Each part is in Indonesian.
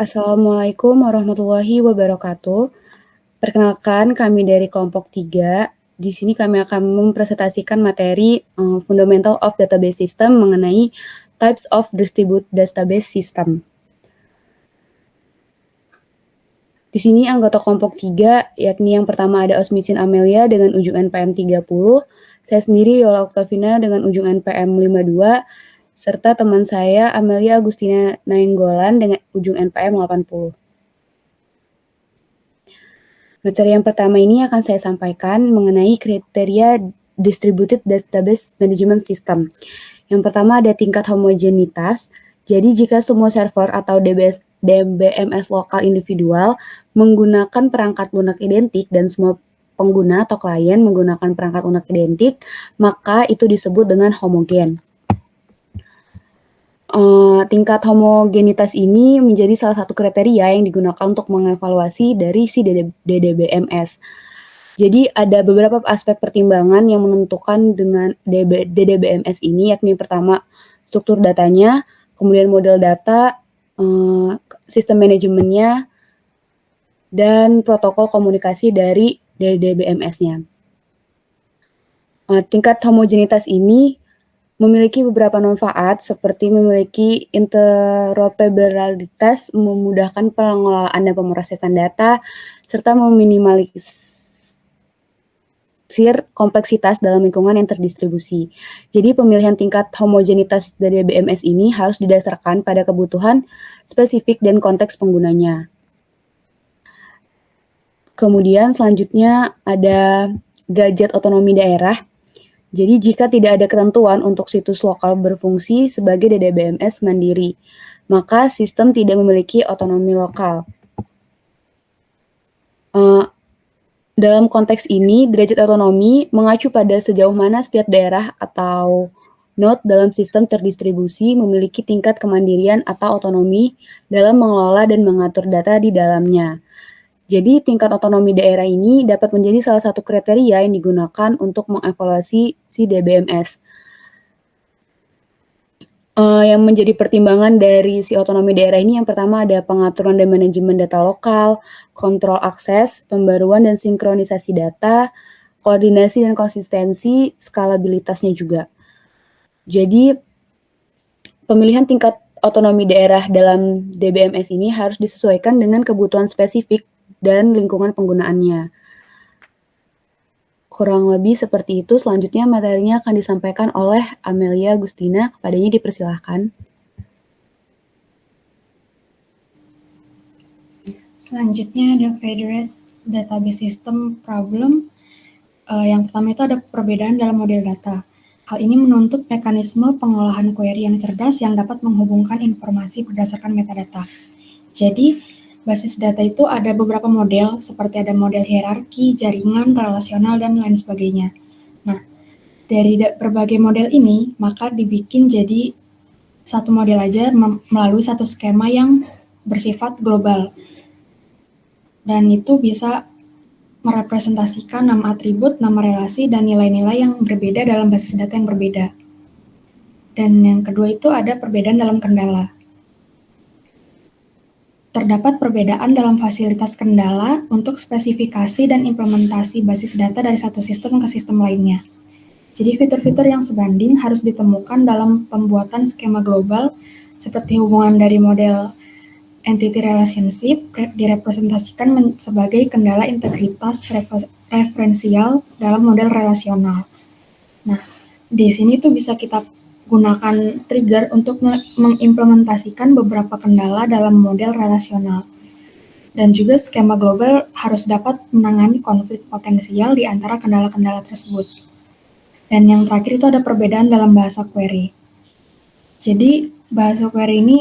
Assalamualaikum warahmatullahi wabarakatuh. Perkenalkan, kami dari kelompok 3. Di sini kami akan mempresentasikan materi Fundamental of Database System mengenai Types of Distributed Database System. Di sini anggota kelompok 3, yakni yang pertama ada Osmisin Amelia dengan ujung NPM 30, saya sendiri Yola Oktavina dengan ujung NPM 52, serta teman saya Amelia Agustina Nainggolan dengan ujung NPM 80. Materi yang pertama ini akan saya sampaikan mengenai kriteria Distributed Database Management System. Yang pertama ada tingkat homogenitas. Jadi jika semua server atau DBMS lokal individual menggunakan perangkat lunak identik dan semua pengguna atau klien menggunakan perangkat lunak identik, maka itu disebut dengan homogen. Tingkat homogenitas ini menjadi salah satu kriteria yang digunakan untuk mengevaluasi dari si DDBMS. Jadi ada beberapa aspek pertimbangan yang menentukan dengan DDBMS ini, yakni pertama struktur datanya, kemudian model data, sistem manajemennya, dan protokol komunikasi dari DDBMS-nya. Tingkat homogenitas ini memiliki beberapa manfaat seperti memiliki interoperabilitas, memudahkan pengelolaan dan pemrosesan data, serta meminimalisir kompleksitas dalam lingkungan yang terdistribusi. Jadi pemilihan tingkat homogenitas dari BMS ini harus didasarkan pada kebutuhan spesifik dan konteks penggunanya. Kemudian selanjutnya ada derajat otonomi daerah. Jadi jika tidak ada ketentuan untuk situs lokal berfungsi sebagai DDBMS mandiri, maka sistem tidak memiliki otonomi lokal. Dalam konteks ini, derajat otonomi mengacu pada sejauh mana setiap daerah atau node dalam sistem terdistribusi memiliki tingkat kemandirian atau otonomi dalam mengelola dan mengatur data di dalamnya. Jadi tingkat otonomi daerah ini dapat menjadi salah satu kriteria yang digunakan untuk mengevaluasi si DBMS. Yang menjadi pertimbangan dari si otonomi daerah ini yang pertama ada pengaturan dan manajemen data lokal, kontrol akses, pembaruan dan sinkronisasi data, koordinasi dan konsistensi, skalabilitasnya juga. Jadi pemilihan tingkat otonomi daerah dalam DBMS ini harus disesuaikan dengan kebutuhan spesifik dan lingkungan penggunaannya. Kurang lebih seperti itu. Selanjutnya materinya akan disampaikan oleh Amelia Agustina. Kepadanya dipersilahkan. Selanjutnya ada Federated Database System Problem. Yang pertama itu ada perbedaan dalam model data. Hal ini menuntut mekanisme pengolahan query yang cerdas yang dapat menghubungkan informasi berdasarkan metadata. Jadi, basis data itu ada beberapa model, seperti ada model hierarki, jaringan, relasional, dan lain sebagainya. Nah, dari berbagai model ini, maka dibikin jadi satu model aja melalui satu skema yang bersifat global. Dan itu bisa merepresentasikan nama atribut, nama relasi, dan nilai-nilai yang berbeda dalam basis data yang berbeda. Dan yang kedua itu ada perbedaan dalam kendala. Terdapat perbedaan dalam fasilitas kendala untuk spesifikasi dan implementasi basis data dari satu sistem ke sistem lainnya. Jadi fitur-fitur yang sebanding harus ditemukan dalam pembuatan skema global seperti hubungan dari model entity relationship direpresentasikan sebagai kendala integritas referensial dalam model relasional. Nah, di sini tuh bisa kita gunakan trigger untuk mengimplementasikan beberapa kendala dalam model relasional. Dan juga skema global harus dapat menangani konflik potensial di antara kendala-kendala tersebut. Dan yang terakhir itu ada perbedaan dalam bahasa query. Jadi, bahasa query ini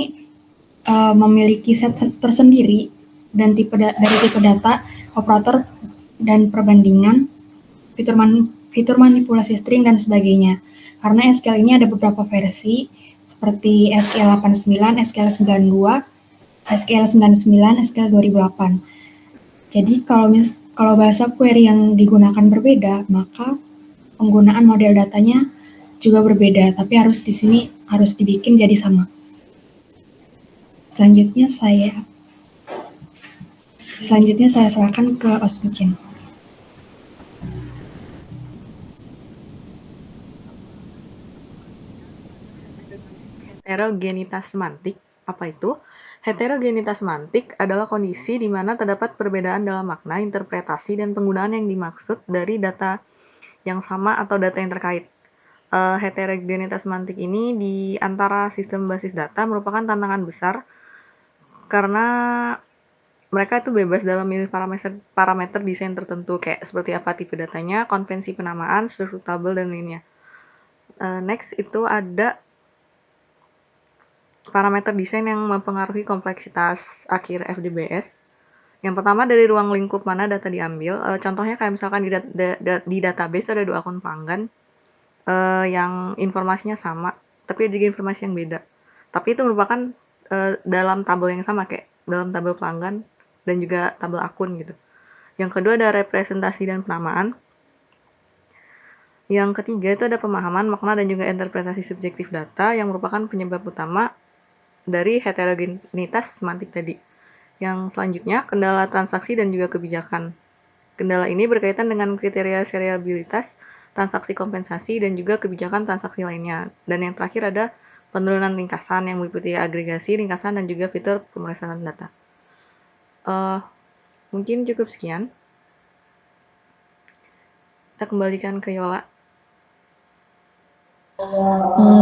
memiliki set tersendiri dan dari tipe data, operator, dan perbandingan, fitur manipulasi string, dan sebagainya. Karena SQL ini ada beberapa versi, seperti SQL 89, SQL 92, SQL 99, SQL 2008. Jadi kalau bahasa query yang digunakan berbeda, maka penggunaan model datanya juga berbeda, tapi di sini harus dibikin jadi sama. Selanjutnya saya Selanjutnya saya serahkan ke Osmicin. Heterogenitas semantik. Apa itu? Heterogenitas semantik adalah kondisi di mana terdapat perbedaan dalam makna, interpretasi, dan penggunaan yang dimaksud dari data yang sama atau data yang terkait. Heterogenitas semantik ini di antara sistem basis data merupakan tantangan besar karena mereka itu bebas dalam memilih parameter desain tertentu kayak seperti apa tipe datanya, konvensi penamaan, struktur tabel, dan lainnya. Next itu ada parameter desain yang mempengaruhi kompleksitas akhir FDBS. Yang pertama dari ruang lingkup mana data diambil. Contohnya kayak misalkan di database ada 2 akun pelanggan yang informasinya sama, tapi ada juga informasi yang beda. Tapi itu merupakan dalam tabel yang sama kayak dalam tabel pelanggan dan juga tabel akun gitu. Yang kedua ada representasi dan penamaan. Yang ketiga itu ada pemahaman, makna, dan juga interpretasi subjektif data yang merupakan penyebab utama dari heterogenitas semantik tadi. Yang selanjutnya, kendala transaksi dan juga kebijakan. Kendala ini berkaitan dengan kriteria seriabilitas, transaksi kompensasi, dan juga kebijakan transaksi lainnya. Dan yang terakhir ada penurunan ringkasan yang meliputi agregasi, ringkasan, dan juga fitur pemrosesan data. Mungkin cukup sekian. Kita kembalikan ke Yola.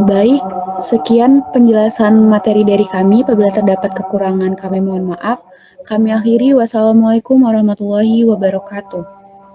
Baik, sekian penjelasan materi dari kami. Apabila terdapat kekurangan, kami mohon maaf. Kami akhiri. Wassalamualaikum warahmatullahi wabarakatuh.